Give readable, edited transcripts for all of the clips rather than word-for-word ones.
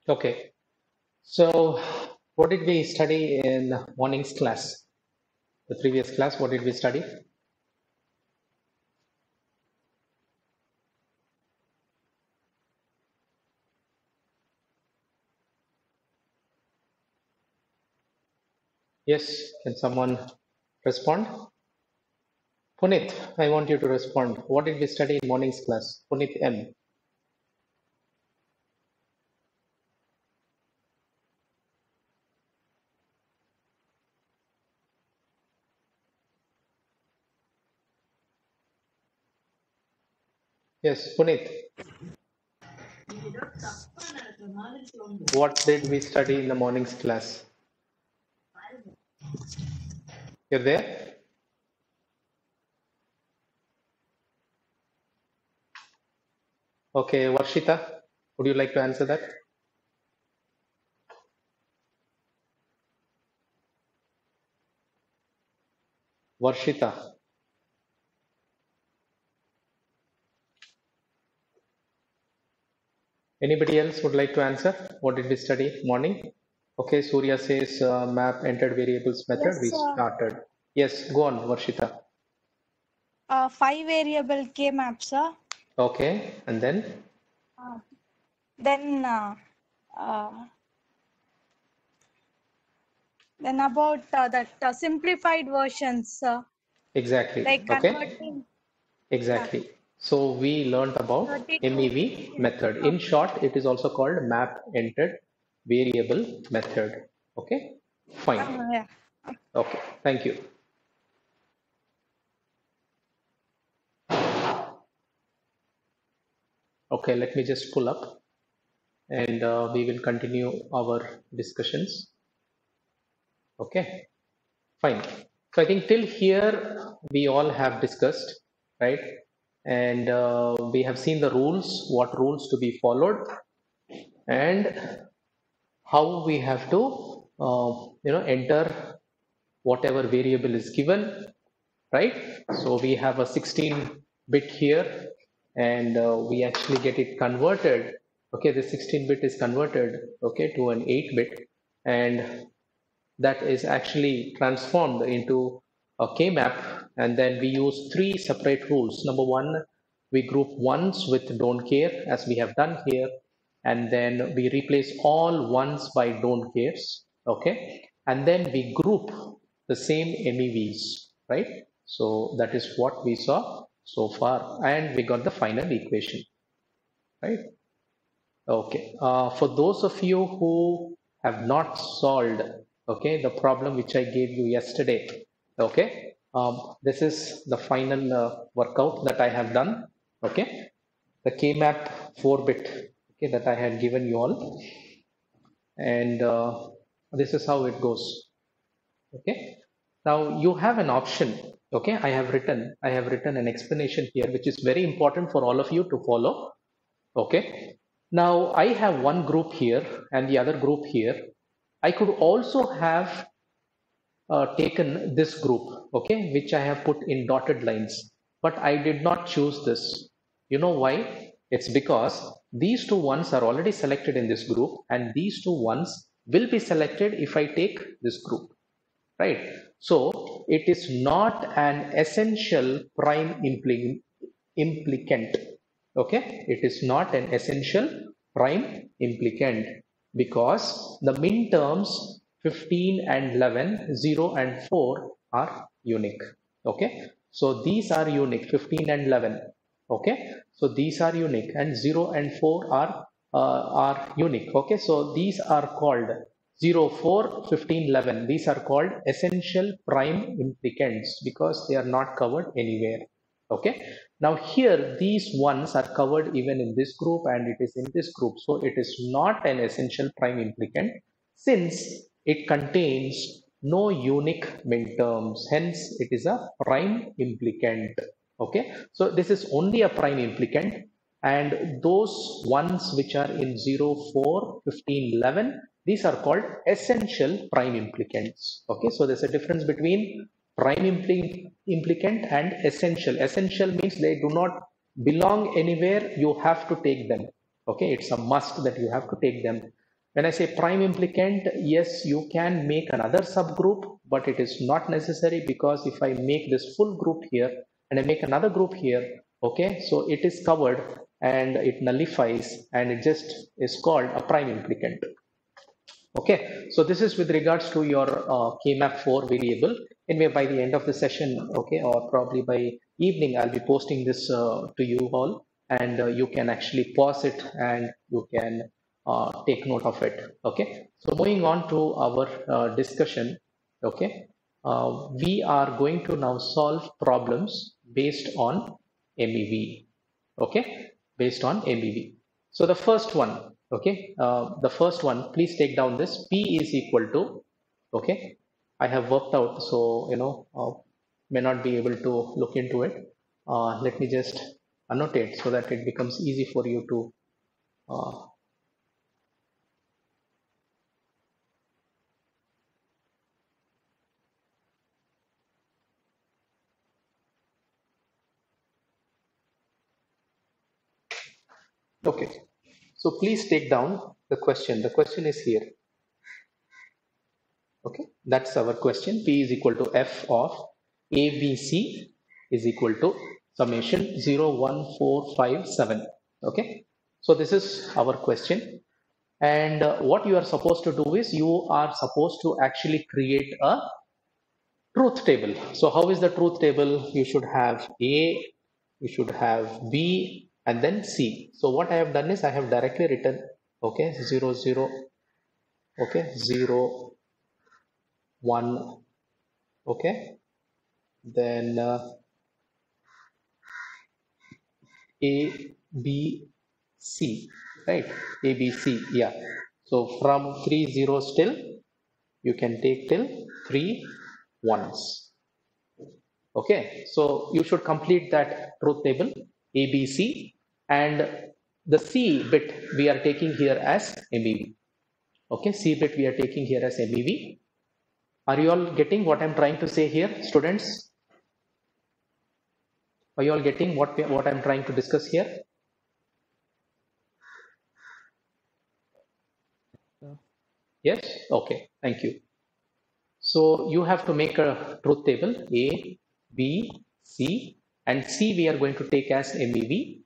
Okay, so what did we study in morning's class? The previous class, what did we study? Yes, can someone respond? Punit, I want you to respond. What did we study in morning's class? Punit M. Yes, Punit, what did we study in the morning's class? You're there? Okay, Varshita, would you like to answer that? Varshita, anybody else would like to answer? What did we study morning? Okay, Surya says map entered variables method. We Yes, started. Yes, go on, Varshita. 5 variable K map, sir. Okay, and then Uh, then uh, then about that simplified versions, exactly. like Okay, converting yeah, exactly. So we learned about 32. MEV method. In Okay. short, it is also called map entered variable method. Okay, fine. Yeah. Okay, thank you. Okay, let me just pull up and we will continue our discussions. Okay, fine. So I think till here we all have discussed, right? And we have seen the rules, what rules to be followed, and how we have to, enter whatever variable is given, right? So we have a 16-bit here, and we actually get it converted. Okay, the 16-bit is converted, okay, to an 8-bit, and that is actually transformed into a K-map, and then we use three separate rules. Number one, we group ones with don't care, as we have done here, and then we replace all ones by don't cares, okay? And then we group the same MEVs, right? So that is what we saw so far, and we got the final equation, right? Okay. For those of you who have not solved, okay, the problem which I gave you yesterday, okay, this is the final workout that I have done, okay, the KMAP 4-bit, okay, that I had given you all, and this is how it goes, okay. Now you have an option, okay. I have written an explanation here, which is very important for all of you to follow. Okay. Now I have one group here and the other group here. I could also have taken this group, okay, which I have put in dotted lines, but I did not choose this. You know why? It's because these two ones are already selected in this group, and these two ones will be selected if I take this group, right? So it is not an essential prime implicant. Okay, it is not an essential prime implicant because the min terms 15 and 11, 0 and 4 are unique. Okay, so these are unique, 15 and 11. Okay, so these are unique, and 0 and 4 are unique. Okay, so these are called 0, 4, 15, 11. These are called essential prime implicants because they are not covered anywhere. Okay, now here these ones are covered even in this group and it is in this group, so it is not an essential prime implicant since it contains no unique minterms, hence it is a prime implicant. Okay, so this is only a prime implicant, and those ones which are in 0, 4, 15, 11, these are called essential prime implicants. Okay, so there's a difference between prime implicant and essential. Essential means they do not belong anywhere, you have to take them. Okay, it's a must that you have to take them. When I say prime implicant, yes, you can make another subgroup, but it is not necessary, because if I make this full group here and I make another group here, okay, so it is covered and it nullifies and it just is called a prime implicant. Okay, so this is with regards to your KMAP4 variable. Anyway, by the end of the session, okay, or probably by evening, I'll be posting this to you all, and you can actually pause it and you can take note of it. Okay, so moving on to our discussion. Okay, we are going to now solve problems based on MEV. Okay, based on MEV. So the first one, okay, the first one, please take down this. P is equal to, okay, I have worked out, so may not be able to look into it. Let me just annotate so that it becomes easy for you to okay. So please take down the question. The question is here. Okay, that's our question. P is equal to f of ABC is equal to summation 01457. Okay, so this is our question. And what you are supposed to do is you are supposed to actually create a truth table. So how is the truth table? You should have A, you should have B, and then C. So what I have done is I have directly written, okay, 0, 0, okay, 0, 1, okay, then A, B, C, right? A, B, C, yeah. So from 3 zeros till, you can take till 3 ones. Okay, so you should complete that truth table, A, B, C, and the C bit we are taking here as MEV. Okay, C bit we are taking here as MEV. Are you all getting what I'm trying to say here, students? Are you all getting what I'm trying to discuss here? Yes? Okay, thank you. So you have to make a truth table, A, B, C, and C we are going to take as MEV.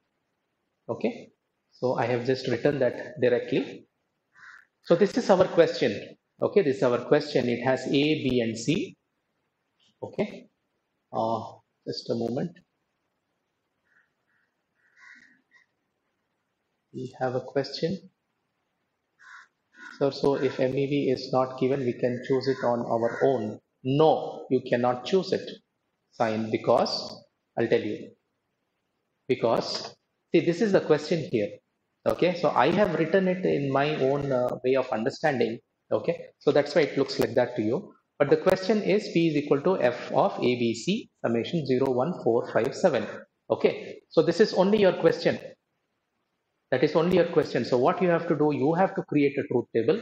Okay, so I have just written that directly. So this is our question. Okay, this is our question. It has A, B, and C. Okay, just a moment. We have a question. So if MEV is not given, we can choose it on our own. No, you cannot choose it. Sign, because I'll tell you. Because see, this is the question here. Okay, so I have written it in my own way of understanding. Okay, so that's why it looks like that to you. But the question is P is equal to f of ABC summation 01457. Okay, so this is only your question. That is only your question. So what you have to do, you have to create a truth table.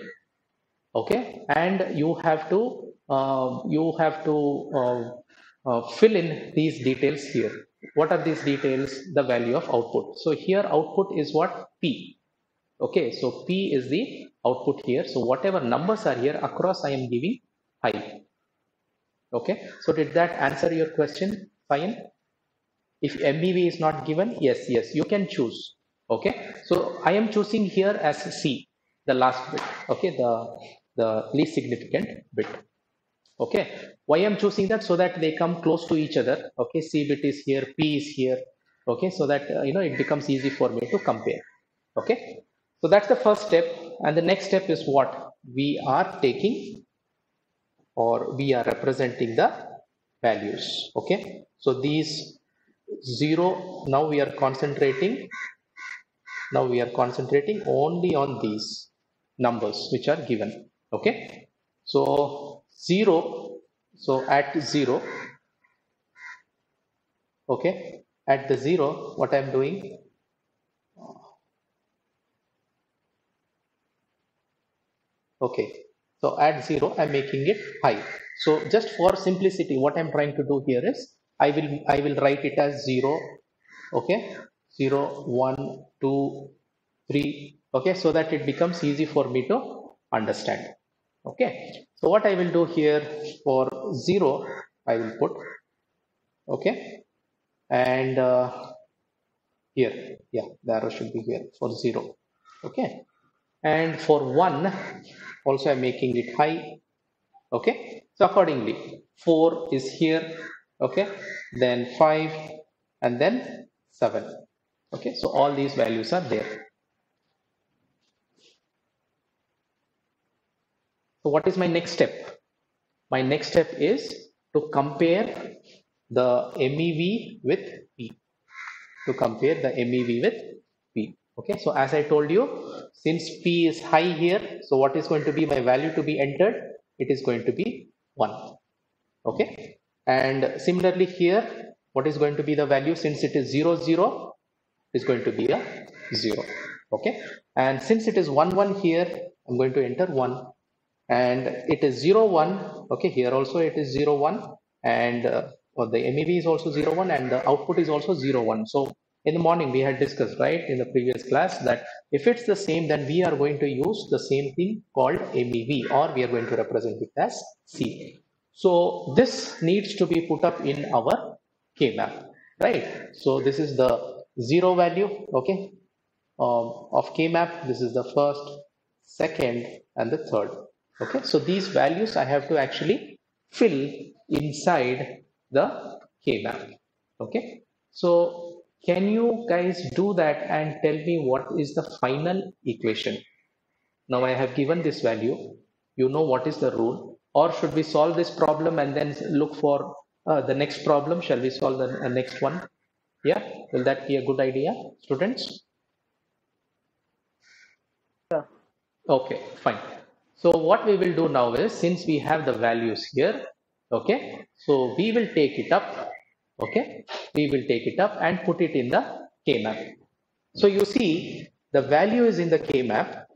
Okay, and you have to fill in these details here. What are these details? The value of output. So here output is what? P. Okay, so P is the output here. So whatever numbers are here across, I am giving high. Okay, so did that answer your question? Fine. If MEV is not given, yes, you can choose. Okay, so I am choosing here as C, the last bit. Okay, the least significant bit. Okay, why I'm choosing that? So that they come close to each other. Okay, C bit is here, P is here. Okay, so that it becomes easy for me to compare. Okay, so that's the first step. And the next step is what? We are taking, or we are representing the values. Okay, so these 0, now we are concentrating only on these numbers which are given. Okay, so 0, so at 0, okay, at the 0, what I'm doing, okay, so at 0 I'm making it high. So just for simplicity, what I'm trying to do here is I will write it as 0, okay, 0, 1, 2, 3, okay, so that it becomes easy for me to understand. Okay, so what I will do here for 0, I will put, okay, and here, yeah, the arrow should be here for 0, okay, and for 1, also I'm making it high, okay, so accordingly 4 is here, okay, then 5, and then 7, okay, so all these values are there. So what is my next step? My next step is to compare the MEV with P. To compare the MEV with P. Okay, so as I told you, since P is high here, so what is going to be my value to be entered? It is going to be 1. Okay, and similarly here, what is going to be the value? Since it is 0, 0, is going to be a 0. Okay, and since it is 1, 1 here, I'm going to enter 1. And it is 0, 1, okay, here also it is 0, 1, and the MEV is also 0, 1, and the output is also 0, 1. So in the morning we had discussed, right, in the previous class, that if it's the same, then we are going to use the same thing called MEV, or we are going to represent it as C. So this needs to be put up in our K-map, right? So this is the 0 value, okay, of K-map. This is the first, second, and the third. Okay, so these values I have to actually fill inside the K-map. Okay, so can you guys do that and tell me what is the final equation? Now I have given this value, you know what is the rule, or should we solve this problem and then look for the next problem? Shall we solve the next one? Yeah, will that be a good idea, students? Yeah. Okay, fine. So what we will do now is, since we have the values here, okay, so we will take it up, okay, we will take it up and put it in the K-map. So you see the value is in the K-map,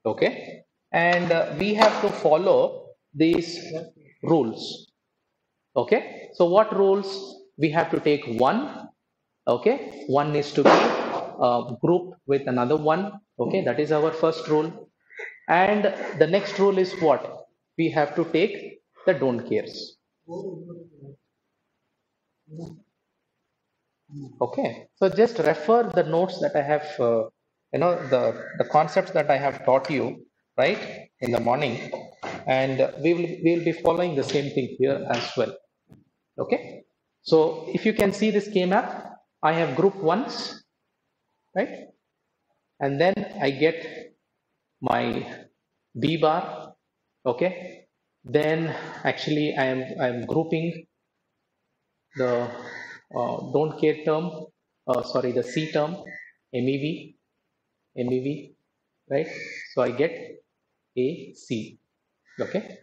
okay, and we have to follow these rules, okay. So what rules? We have to take 1, okay, 1 is to be grouped with another 1, okay, that is our first rule. And the next rule is what? We have to take the don't cares. Okay, so just refer the notes that I have, the concepts that I have taught you, right, in the morning, and we will be following the same thing here as well. Okay, so if you can see this K-map, I have group 1s, right, and then I get my B bar, okay, then actually I am grouping the don't care term, sorry, the C term, MEV, right, so I get AC, okay,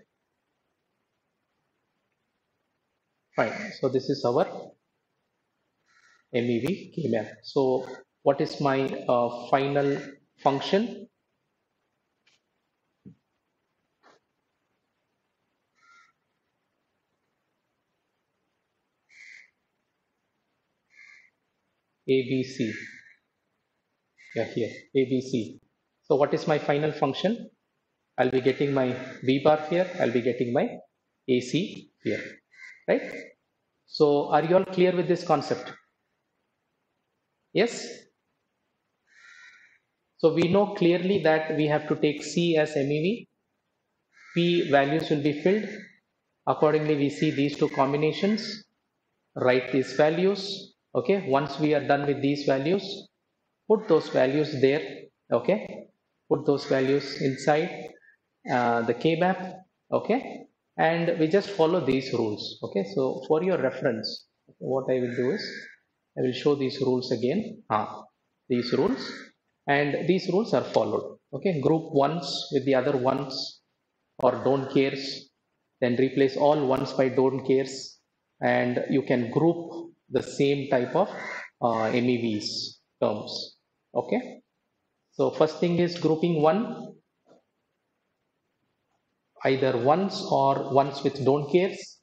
fine. So this is our MEV K-map. So what is my final function? ABC, yeah, here, ABC. So what is my final function? I'll be getting my V bar here, I'll be getting my AC here, right? So are you all clear with this concept? Yes? So we know clearly that we have to take C as MEV, P values will be filled. Accordingly, we see these two combinations, write these values, okay? Once we are done with these values, put those values there, okay? Put those values inside the K-map, okay? And we just follow these rules, okay? So for your reference, what I will do is, I will show these rules again, these rules, and these rules are followed, okay? Group 1s with the other 1s, or don't cares, then replace all 1s by don't cares, and you can group the same type of MEVs terms, okay? So first thing is grouping 1, either 1s or 1s with don't cares,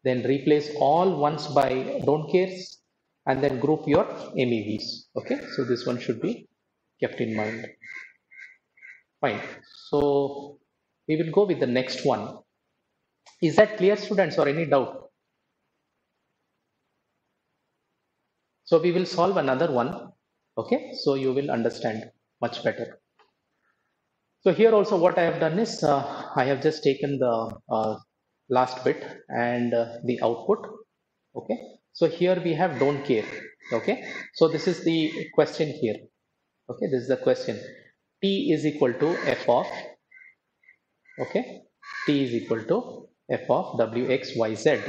then replace all 1s by don't cares, and then group your MEVs, okay? So this one should be kept in mind. Fine. So we will go with the next one. Is that clear, students, or any doubt? So we will solve another one. Okay, so you will understand much better. So here also what I have done is I have just taken the last bit and the output. Okay, so here we have don't care. Okay, so this is the question here. Okay, this is the question. T is equal to f of, okay, T is equal to f of wx, yz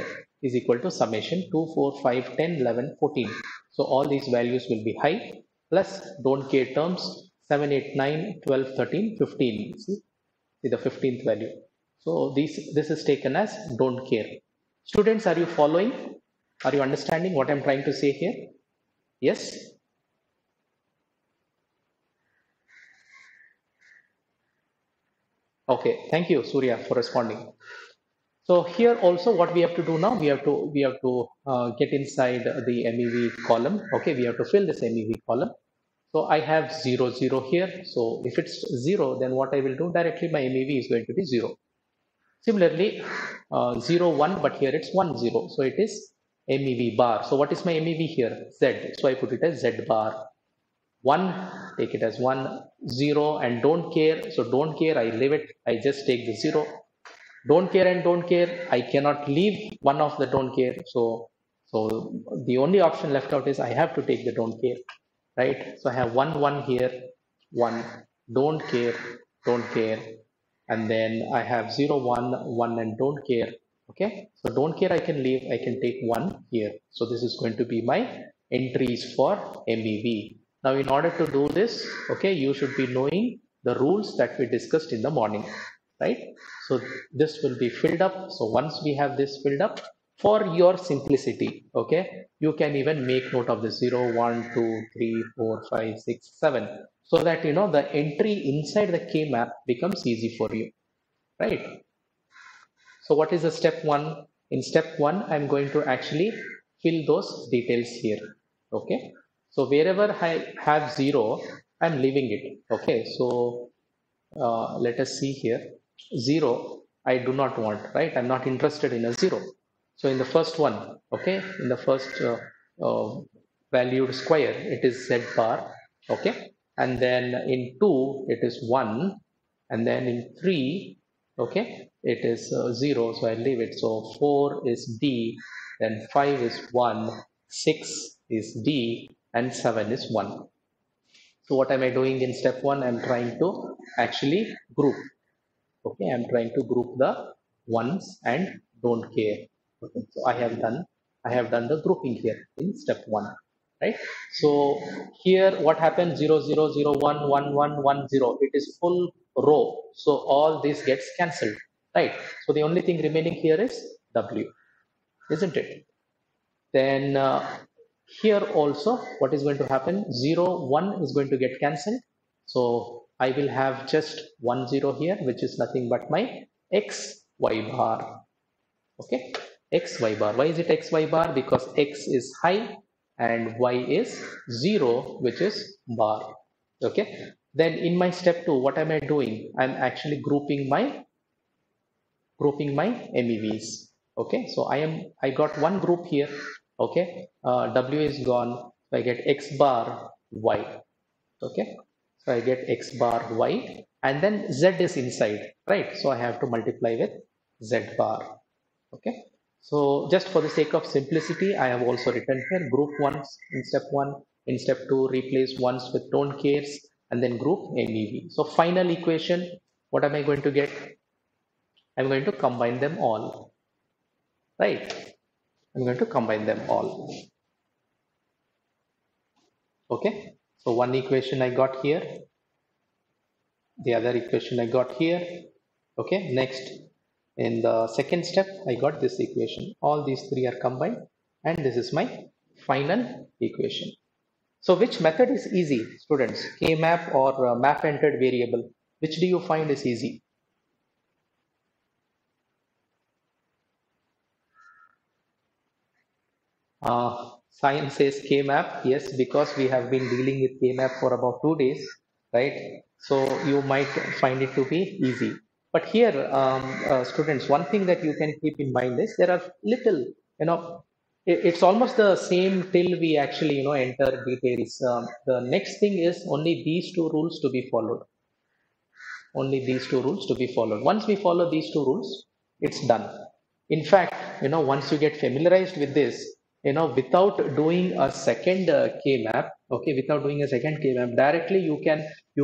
is equal to summation 2, 4, 5, 10, 11, 14. So all these values will be high, plus don't care terms 7, 8, 9, 12, 13, 15. See the 15th value. So this is taken as don't care. Students, are you following? Are you understanding what I'm trying to say here? Yes? Okay, thank you, Surya, for responding. So here also what we have to do now, we have to get inside the MEV column. Okay, we have to fill this MEV column. So I have 0, 0 here. So if it's 0, then what I will do directly, my MEV is going to be 0. Similarly, 0, 1, but here it's 1, 0. So it is MEV bar. So what is my MEV here? Z. So I put it as Z bar. 1, take it as 1, 0, and don't care. So don't care, I leave it. I just take the 0. Don't care and don't care, I cannot leave one of the don't care. So the only option left out is I have to take the don't care, right? So I have 1, 1 here, 1, don't care, and then I have 0, 1, 1, and don't care. Okay, so don't care I can leave, I can take 1 here. So this is going to be my entries for MEV. Now in order to do this, okay, you should be knowing the rules that we discussed in the morning, right? So this will be filled up. So once we have this filled up, for your simplicity, okay, you can even make note of the 0, 1, 2, 3, 4, 5, 6, 7, so that you know the entry inside the K map becomes easy for you, right? So what is the step 1? In step 1, I'm going to actually fill those details here, okay? So wherever I have 0, I'm leaving it, okay? So let us see here. 0 I do not want, right? I'm not interested in a 0. So in the first one, okay, in the first valued square, it is Z bar, okay, and then in 2 it is 1, and then in 3, okay, it is 0, so I leave it. So 4 is D, then 5 is 1, 6 is D, and 7 is 1. So what am I doing in step 1? I'm trying to actually group. Okay, I'm trying to group the ones and don't care. Okay, so I have done the grouping here in step 1, right? So here what happens, 0, 0, 0, 1, 1, 1, 1, 0. It is full row. So all this gets cancelled, right? So the only thing remaining here is W, isn't it? Then here also what is going to happen, 0, 1 is going to get cancelled. So I will have just 1, 0 here, which is nothing but my X, Y bar. Okay, X, Y bar. Why is it X, Y bar? Because X is high and Y is 0, which is bar. Okay, then in my step 2, what am I doing? I'm actually grouping my MEVs. Okay, so I got one group here. Okay, W is gone, so I get X bar Y. Okay, so I get X bar Y, and then Z is inside, right? So I have to multiply with Z bar. Okay, so just for the sake of simplicity, I have also written here group ones in step 1, in step 2 replace ones with don't cares, and then group MEV. So final equation, what am I going to get? I'm going to combine them all, right? I'm going to combine them all. Okay, so one equation I got here, the other equation I got here. Okay, next in the second step, I got this equation. All these three are combined, and this is my final equation. So which method is easy, students? K-map or map entered variable? Which do you find is easy? Science says K-map. Yes, because we have been dealing with K-map for about 2 days, right? So you might find it to be easy. But here, students, one thing that you can keep in mind is there are little, it's almost the same till we actually, enter details. The next thing is only these two rules to be followed. Only these two rules to be followed. Once we follow these two rules, it's done. In fact, once you get familiarized with this, without doing a second K-map, okay, without doing a second K-map, directly you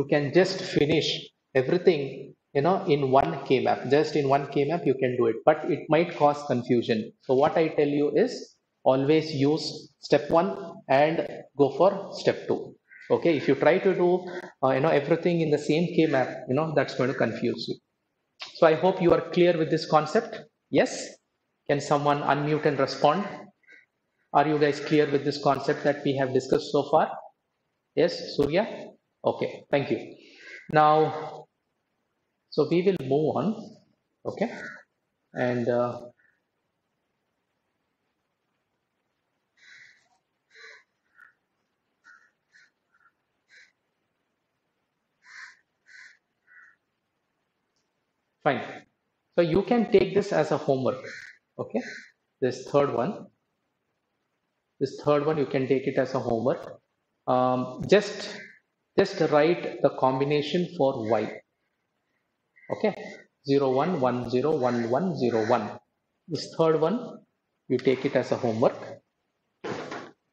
can just finish everything, in one K-map. Just in one K-map, you can do it, but it might cause confusion. So what I tell you is always use step one and go for step two. Okay, if you try to do everything in the same K map, that's going to confuse you. So I hope you are clear with this concept. Yes, can someone unmute and respond? Are you guys clear with this concept that we have discussed so far? Yes, Surya? Okay, thank you. Now, so we will move on. Okay, and fine. So you can take this as a homework. Okay, this third one you can take it as a homework. Just write the combination for y. Okay, 0 1 1 0 1 1 0 1. This third one you take it as a homework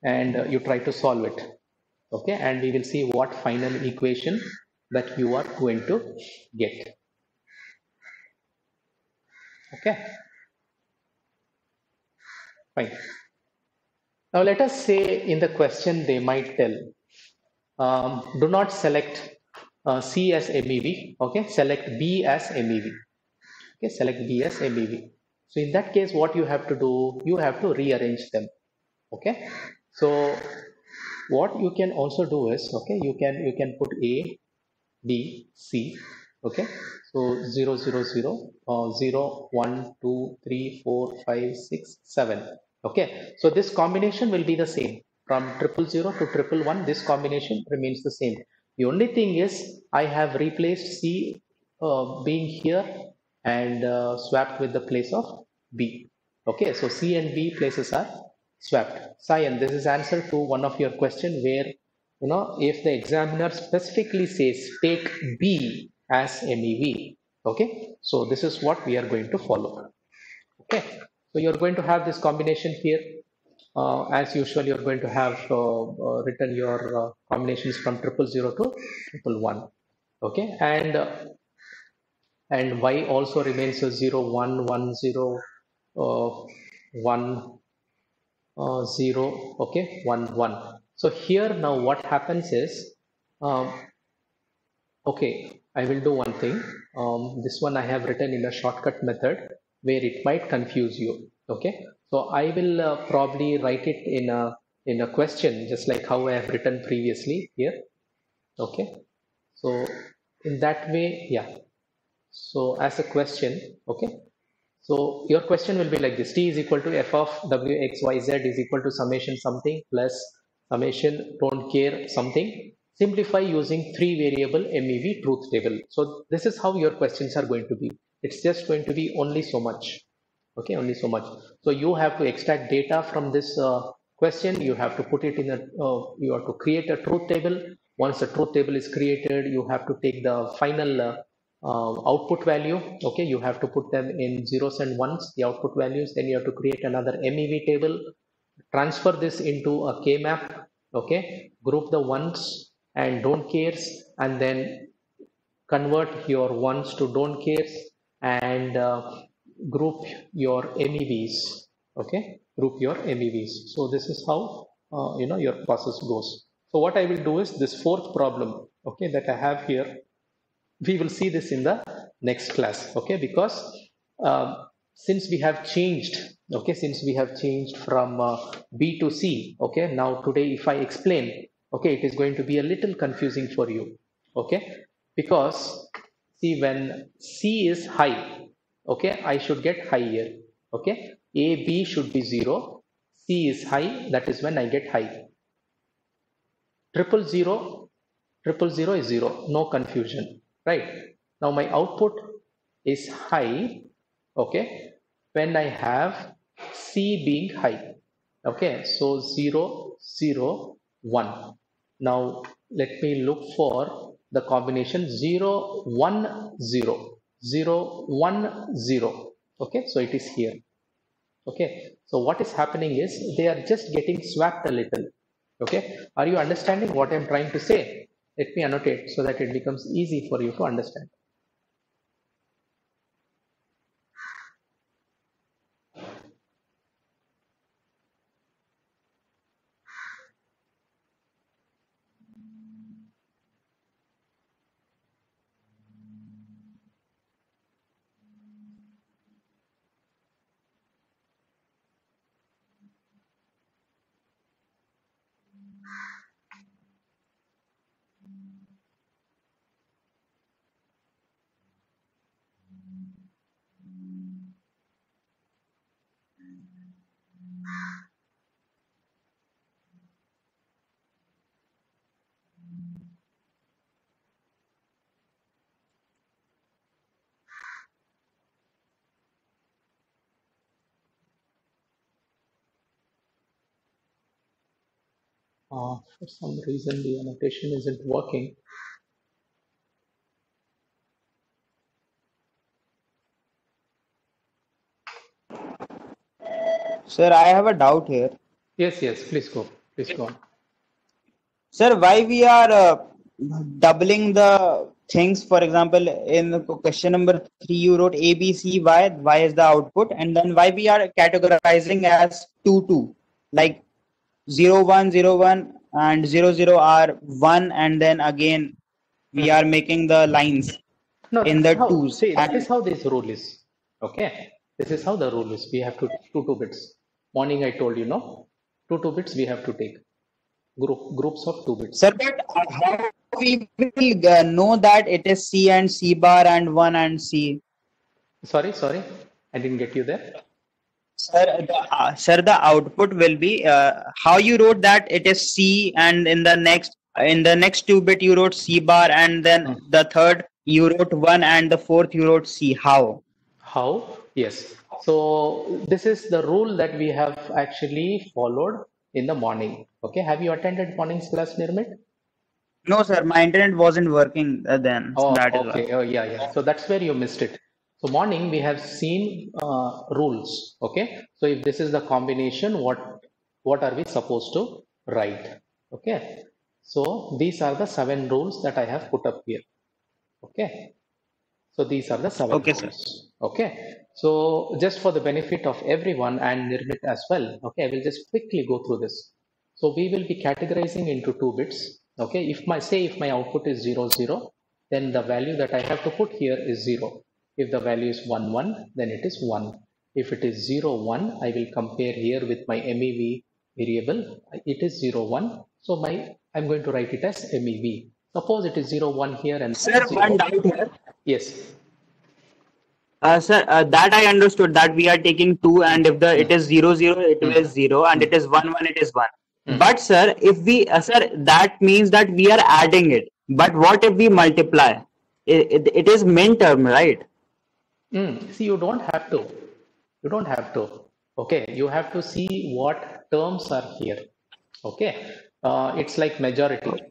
and you try to solve it. Okay, and we will see what final equation that you are going to get. Okay, fine. Now let us say in the question they might tell, do not select C as MEV, okay, select B as MEV, okay, select B as MEV. So in that case, what you have to do, you have to rearrange them, okay. So what you can also do is, okay, you can put A, B, C, okay. So 0 0 0 0 1 2 3 4 5 6 7. Okay, so this combination will be the same from 000 to 111. This combination remains the same. The only thing is I have replaced C being here and swapped with the place of B. Okay, so C and B places are swapped. Sayan, this is answer to one of your question where if the examiner specifically says take B as MEV. Okay, so this is what we are going to follow. Okay, so you're going to have this combination here. As usual, you're going to have written your combinations from 000 to 111. Okay, and y also remains a 0 1 1 0 1 0, okay, 1 1. So here now what happens is, okay, I will do one thing. This one I have written in a shortcut method where it might confuse you. Okay, so I will probably write it in a question, just like how I have written previously here. Okay, so in that way, yeah. So as a question, okay. So your question will be like this: T is equal to f of w x y z is equal to summation something plus summation don't care something. Simplify using 3 variable MEV truth table. So this is how your questions are going to be. It's just going to be only so much. Okay, only so much. So you have to extract data from this question. You have to put it in a, you have to create a truth table. Once the truth table is created, you have to take the final output value. Okay, you have to put them in zeros and ones, the output values. Then you have to create another MEV table, transfer this into a K-map. Okay, group the ones and don't cares, and then convert your ones to don't cares and group your MEVs. Okay, group your MEVs. So this is how your process goes. So what I will do is this fourth problem, okay, that I have here, we will see this in the next class. Okay, because since we have changed, okay, since we have changed from B to C, okay, now today if I explain, okay, it is going to be a little confusing for you. Okay, because see, when C is high, okay, I should get high here. Okay, A, B should be 0, C is high, that is when I get high. 000, 000 is 0, no confusion, right? Now my output is high, okay, when I have C being high, okay, so 0, 0, 1. Now let me look for the combination 0, 1, 0, 0, 1, 0, okay, so it is here, okay. So what is happening is they are just getting swapped a little, okay. Are you understanding what I'm trying to say? Let me annotate so that it becomes easy for you to understand. For some reason the annotation isn't working. Sir, I have a doubt here. Yes, yes, please go on. Sir, why we are doubling the things? For example, in the question number 3, you wrote A, B, C, Y. Y is the output, and then why we are categorizing as 2, 2, like 0, 1, 0, 1, and 0, 0 are 1, and then again we are making the lines No, in that's the how, twos. see, that And is how this rule is. Okay. This is how the rule is. We have to take 2 bits. Morning I told you, no? 2 bits we have to take. Groups of 2 bits. sir, but how we will know that it is C and C bar and 1 and C? Sorry, I didn't get you there. Sir, the output will be how you wrote that it is C, and in the next 2 bit you wrote C bar, and then the third you wrote 1, and the fourth you wrote C. How? How? Yes. So this is the rule that we have actually followed in the morning. Okay. Have you attended morning's class, Nirmit? No, sir, my internet wasn't working then. Oh, That is why. okay. Oh, yeah, yeah. So that's where you missed it. So morning we have seen rules. Okay. So if this is the combination, what are we supposed to write? Okay. So these are the 7 rules that I have put up here. Okay. So these are the 7 Okay, sir. rules. Okay. So just for the benefit of everyone and Nirmit as well. Okay. I will just quickly go through this. So we will be categorizing into 2 bits. Okay. If my output is 0, 0, then the value that I have to put here is 0. If the value is 1, 1, then it is 1. If it is 0, 1, I will compare here with my MEV variable. It is 0, 1. So I'm going to write it as MEV. Suppose it is 0, 1 here and Sir, 0. one doubt here. Yes. Sir, that I understood that we are taking 2, and if it is 0, 0, it is 0, and it is 1, 1, it is 1. But sir, if we sir, that means that we are adding it. But what if we multiply? It is min term, right? See, you don't have to. You don't have to. Okay, you have to see what terms are here. Okay, it's like majority.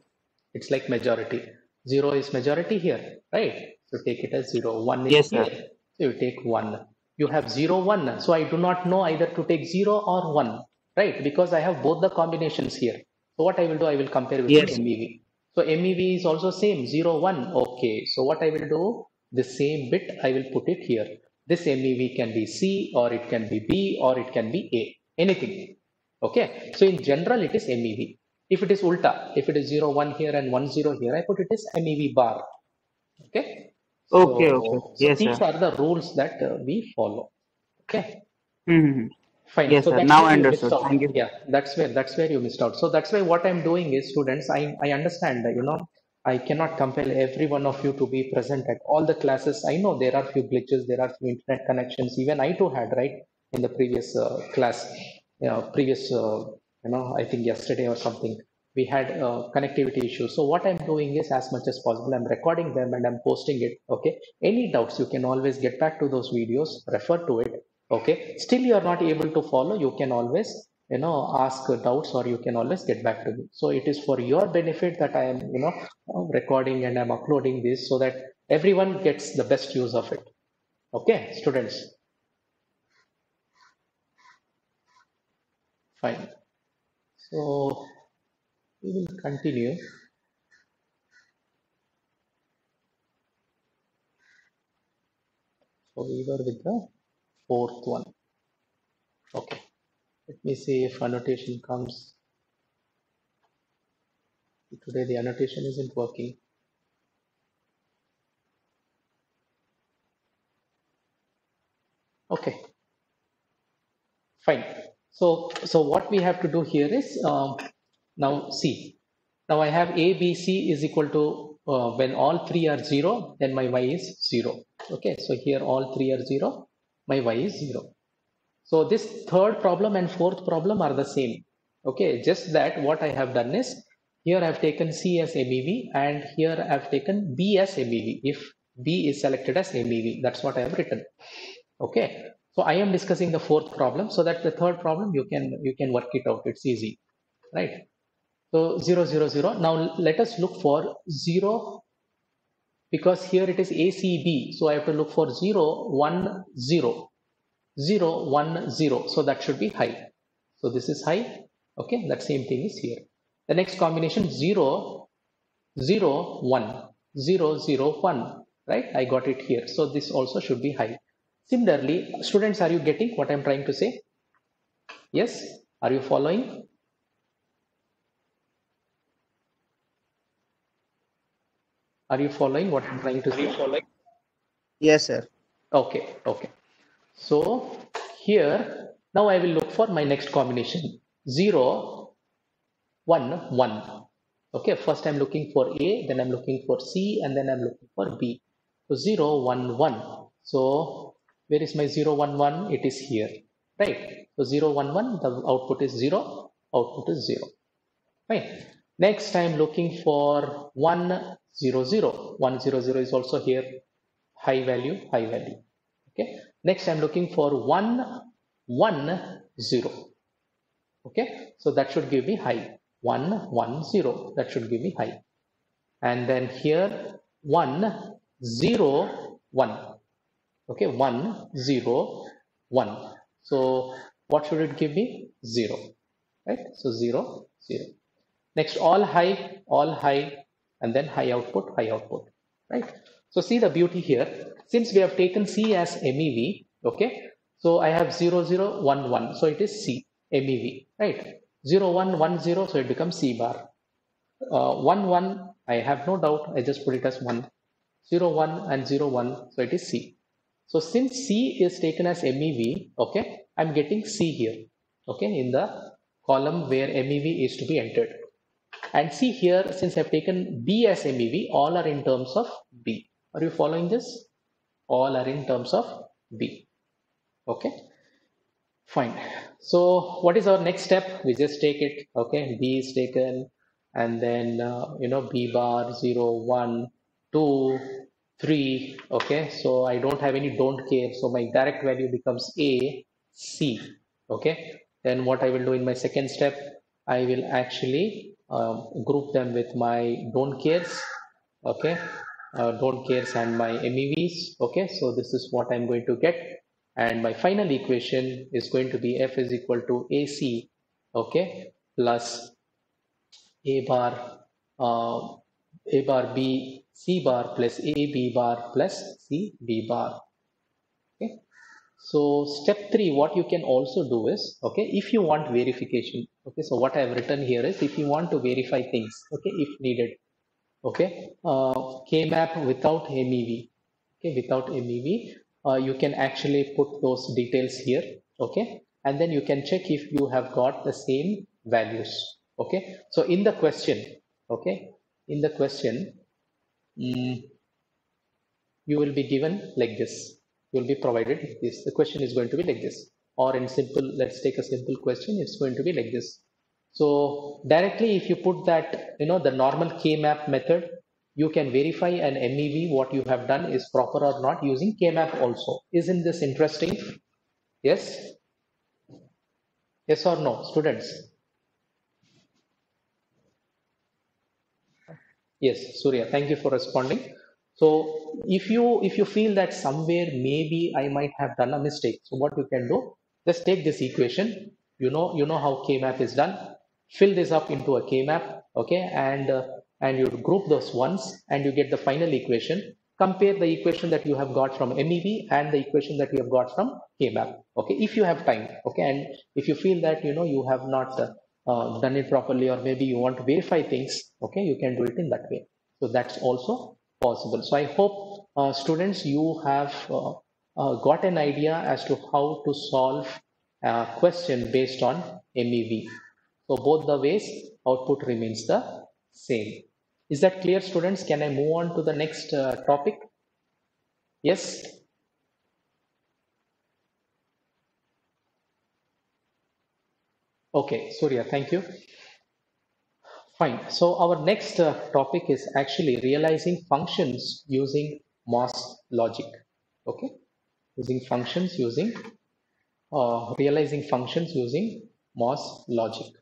It's like majority. 0 is majority here, right? So take it as 0. 1 is Yes, here. sir. So you take 1. You have 0, 1. So I do not know either to take 0 or 1, right? Because I have both the combinations here. So what I will do, I will compare with Yes. the MEV. So MEV is also same, 0, 1. Okay, so what I will do, the same bit, I will put it here. This MEV can be C, or it can be B, or it can be A, anything. Okay, so in general, it is MEV. If it is ulta, if it is 0, 1 here and 1, 0 here, I put it as MEV bar. Okay. Okay, So, okay. so Yes, these sir. are the rules that we follow. Okay. Mm-hmm. Fine. Yes, So sir. that's Now where I you missed understood. out. Thank you. Yeah, that's where you missed out. So that's why what I'm doing is, students, I understand that, I cannot compel every one of you to be present at all the classes. I know there are few glitches, there are few internet connections. Even I too had, right, in the previous class, previous, I think yesterday or something. we had connectivity issues. So what I'm doing is, as much as possible, I'm recording them and I'm posting it. Okay. Any doubts, you can always get back to those videos, refer to it. Okay. Still you're not able to follow, you can always, ask doubts, or you can always get back to me. So it is for your benefit that I am, recording and I'm uploading this, so that everyone gets the best use of it. Okay, students. Fine. So we will continue. So we were with the fourth one. Okay. Let me see if annotation comes. Today the annotation isn't working. Okay. Fine. So what we have to do here is, now see. Now I have A, B, C is equal to, when all three are 0, then my y is 0. Okay, so here all three are 0, my y is 0. So this third problem and fourth problem are the same. Okay, just that what I have done is, here I have taken C as MEV and here I have taken B as MEV if B is selected as MEV. That's what I have written. Okay, so I am discussing the fourth problem, so that the third problem you can work it out. It's easy, right? So 0, 0, 0. Now let us look for 0, because here it is ACB. So I have to look for 0, 1, 0. 0, 1, 0. So that should be high. So this is high. Okay, that same thing is here. The next combination 0, 0, 1. 0, 0, 1. Right? I got it here. So this also should be high. Similarly, students, are you getting what I'm trying to say? Yes? Are you following? Are you following what I'm trying to say? Yes, sir. Okay, okay. So here, now I will look for my next combination. 0, 1, 1. Okay, first I'm looking for A, then I'm looking for C, and then I'm looking for B. So 0, 1, 1. So where is my 0, 1, 1? It is here, right? So 0, 1, 1, the output is 0, output is 0. Right. Next, I'm looking for 1, 0, 0. 1, 0, 0 is also here, high value, high value. Okay. Next, I'm looking for 1, 1, 0. Okay. So that should give me high. 1, 1, 0. That should give me high. And then here, 1, 0, 1. Okay. 1, 0, 1. So what should it give me? 0. Right. So 0, 0. Next, all high, and then high output, right? So see the beauty here. Since we have taken C as MEV, okay, so I have 0, 0, 1, 1. So it is C, MEV, right? 0, 1, 1, 0, so it becomes C bar. 1, 1, I have no doubt, I just put it as 1. 0, 1 and 0, 1, so it is C. So since C is taken as MEV, okay, I'm getting C here, okay, in the column where MEV is to be entered. And see here, since I've taken B as MEV, all are in terms of B. Are you following this? All are in terms of B. Okay, fine. So what is our next step? We just take it. Okay, B is taken, and then B bar 0, 1, 2, 3. Okay, so I don't have any don't care. So my direct value becomes A, C. Okay, then what I will do in my second step, I will actually group them with my don't cares. Okay, don't cares and my MEVs. Okay, so this is what I'm going to get, and my final equation is going to be F is equal to AC, okay, plus A bar B C bar plus A B bar plus C B bar. Okay, so step 3, what you can also do is, okay, if you want verification, okay, so what I have written here is, if you want to verify things, okay, if needed, okay, K-map without MEV, okay, without MEV, you can actually put those details here, okay, and then you can check if you have got the same values, okay. So in the question, okay, in the question, you will be given like this. Will be provided like this. The question is going to be like this, or in simple, let's take a simple question. It's going to be like this. So directly, if you put that, the normal K-map method, you can verify an MEV, what you have done is proper or not using K-map also. Isn't this interesting? Yes? Yes or no, students? Yes, Surya, thank you for responding. So if you feel that somewhere maybe I might have done a mistake, so what you can do, just take this equation. You know how K-map is done. Fill this up into a K-map, okay, and you group those ones, and you get the final equation. Compare the equation that you have got from MEV and the equation that you have got from K-map, okay, if you have time, okay, and if you feel that you have not done it properly, or maybe you want to verify things, okay, you can do it in that way. So that's also possible. So I hope students, you have got an idea as to how to solve a question based on MEV. So both the ways, output remains the same. Is that clear, students? Can I move on to the next topic? Yes. Okay, Surya, thank you. Fine. So our next topic is actually realizing functions using MOS logic. Okay, using functions using realizing functions using MOS logic.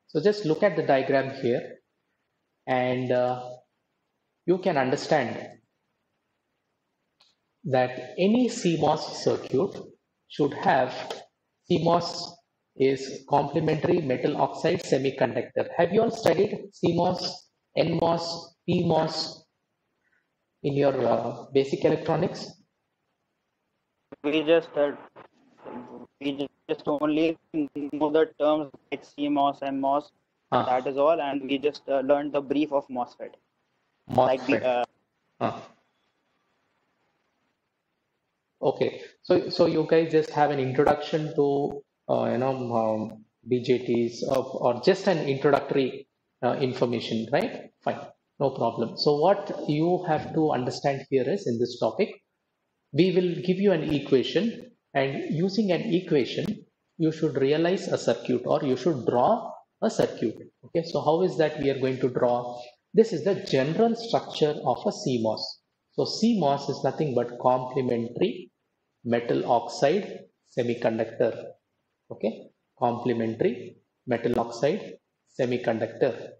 So just look at the diagram here, and you can understand that any CMOS circuit should have CMOS is complementary metal oxide semiconductor. Have you all studied CMOS, NMOS, PMOS in your basic electronics? We just only know the terms like CMOS and MOS. That is all, and we just learned the brief of MOSFET. MOSFET. Okay, so you guys just have an introduction to BJTs or just an introductory information, right? Fine, no problem. So what you have to understand here is, in this topic, we will give you an equation, and using an equation, you should realize a circuit, or you should draw a circuit. Okay, so how is that we are going to draw? This is the general structure of a CMOS. So CMOS is nothing but complementary metal oxide semiconductor. Okay, complementary metal oxide semiconductor.